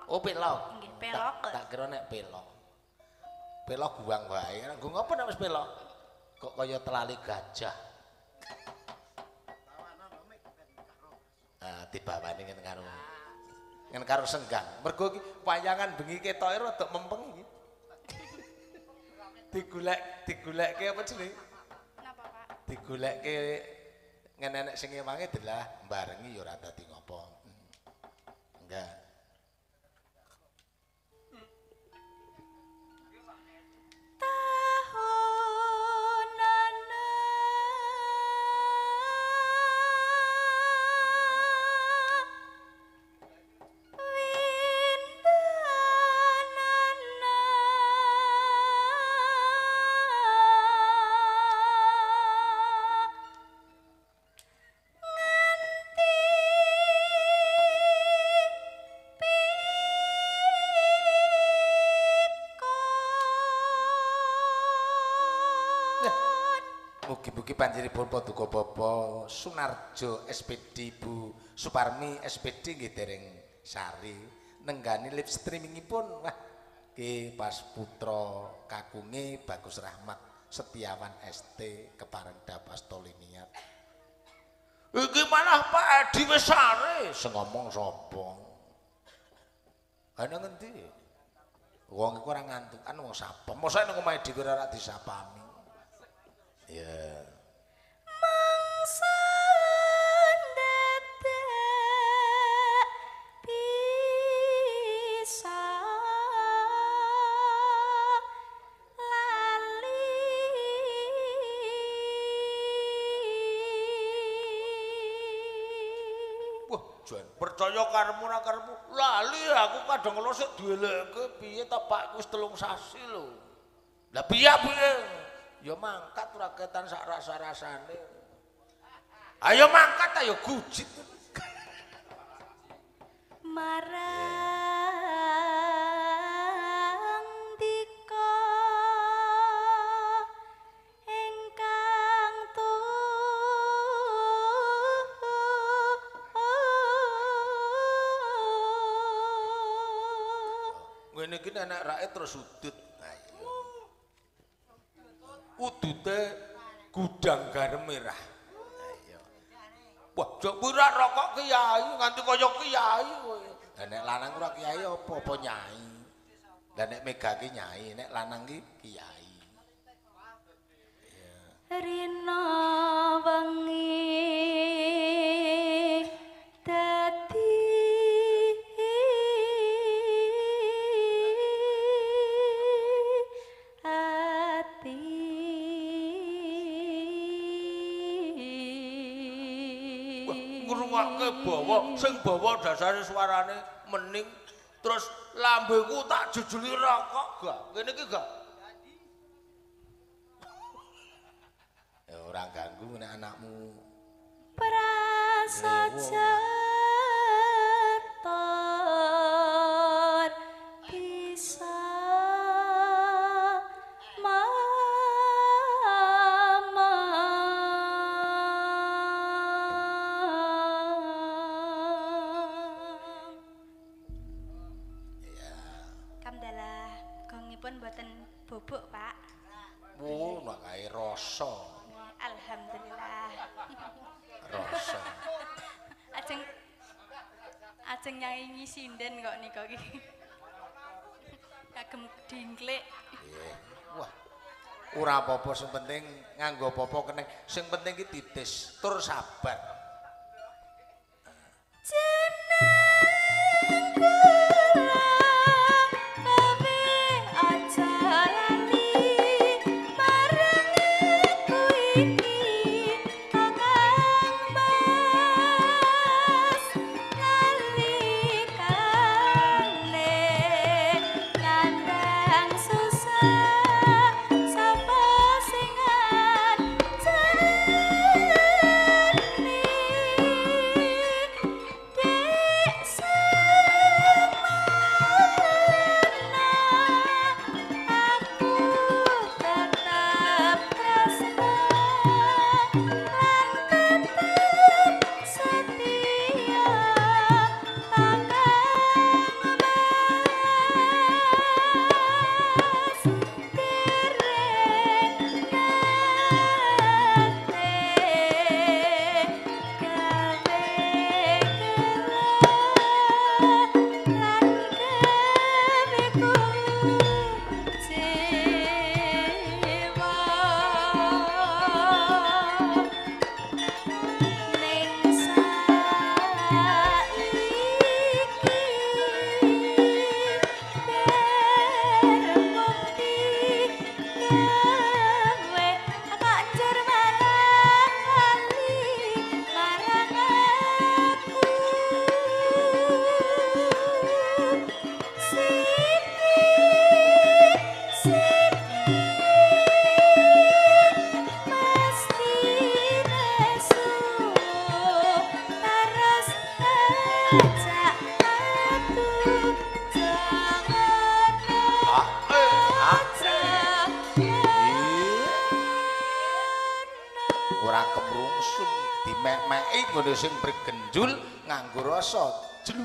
Oh pelok. Nggih, pelok. Tak kira nek pelok. Pelok buang wae. Nggo ngopo nek wis pelok? Kok kaya telali gajah. Ah, dibawani ngen karo senggang. Mergo iki wayangan bengi ketoke rada mempeng iki. Digoleke apa jenenge? Napa, Pak? Digoleke ngenenek sing ewange delah barengi ya ora dadi ngopo. Enggak. Mugi-mugi panjenengan paduka Bapak Sunarjo SPD Bu Suparmi SPD nggih dereng sari nenggani live streamingipun wah nggih pas putra kakunge Bagus Rahmat Setiawan ST kepareng dapas toliniat. Iki malah Pak Edi wis sare sing ngomong sapa? Ana ngendi? Wong iku ora ngantukan wong sapa. Mosok nang omahe dhewe ora disapani. Ya. Mangsa dadak bisa lali. Wah, jan percaya karemu ora karemu. Lali aku kadang kala sik dueleke piye ta Pak wis 3 sasi lho. Lah piye? Ya mangkat ora ketan sak rasa-rasane. Ayo mangkat ayo gujit. Marang dika engkang Ngene iki anak rakyat terus udut. Udute gudang garam merah. Ayo. Wah, jok ora rokok kiai nganti kaya kiai kowe. Lah nek lanang ora kiai apa nyai. Lah nek megake nyai, nek lanang ki kiai. rina wengi dadi ngrungokke bawa sing bawa dasare suarane mening terus lambeku tak jujuli rokok gak ngene iki gak ya ora ganggu nek anakmu prasaja bisa mboten bubuk, Pak. Oh, nek kae rasa. Alhamdulillah. Rasa. Ajeng nyanyi sinden kok nika iki. Kagem dingklik. Nggih. Wah. Ora apa-apa sing penting nganggo apa-apa kene. Sing penting iki titis, tur sabar. ngono sing bergenjul nganggo rasa jlu